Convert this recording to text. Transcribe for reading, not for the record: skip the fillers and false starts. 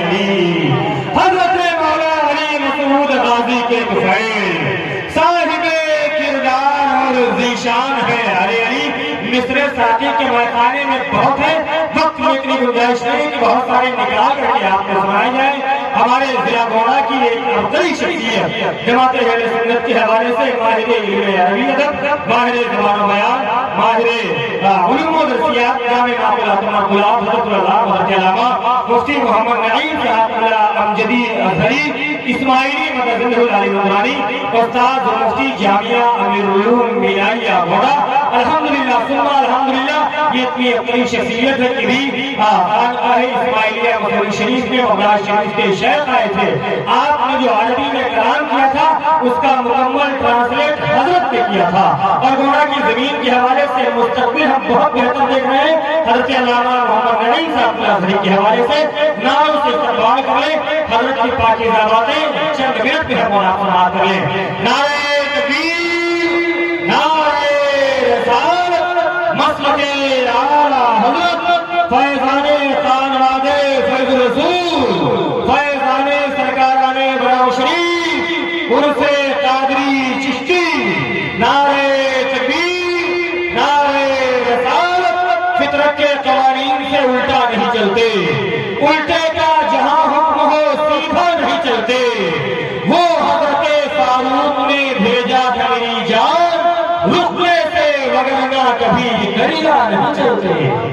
علی، حضرت مولا علی مسعود غازی کے طفیل، صاحب کردار اور ذیشان ہے علی علی۔ مصر ساقی کے میخانے میں بہت ہے، وقت میں اتنی گنجائش نہیں کہ بہت سارے نکال کر کے آپ کو سنائے جائیں۔ ہمارے ضلع گوڑا کی ایک افضلی شخصیت جماعت اہل سنت کے حوالے سے ماہر علم عربی ادب، ماہر زبان و بیان، ماہر علوم و درسیات، جامع معقولات و معقولات، حضرت اللہ حضرت علامہ مفتی محمد نعیم صاحب اللہ امجدی ازہری اسماعیلی مدرسہ العلی نورانی، استاد و مفتی جامعہ امیر العلوم مینائیہ گوڑا، الحمدللہ ثم الحمدللہ۔ یہ اتنی اپنی شخصیت ہے کہ بھی خانقاہ اسماعیلیہ مسعود شریف میں مغراج شریف کے شیخ آئے تھے۔ آپ نے جو عربی میں کلام کیا تھا اس کا مکمل ٹرانسلیٹ حضرت نے کیا تھا، اور گوڑا کی زمین کے حوالے سے مستقبل ہم بہت بہتر دیکھ رہے ہیں۔ حضرت علامہ محمد نعیم صاحب الازہری کے حوالے سے نعروں سے استقبال کریں، حضرت کی پاکیزہ باتیں چند منٹ میں ہم سماعت کریں۔ نعرہ تکبیر، نعرہ رسالت، مسلک اعلیٰ حضرت فیضان خانواد فیض رسول، فیضان سرکاران براؤ شریف، عرف قادری چشتی، نعرہ تکبیر، نعرہ رسالت۔ فطرت کے قوانین سے الٹا نہیں چلتے، الٹے کا جہاں حکم ہو سیدھا نہیں چلتے، وہ حضرت فاروق نے بھیجا تھا میری جان، رکنے سے وگرنہ کبھی دریا نہیں چلتے۔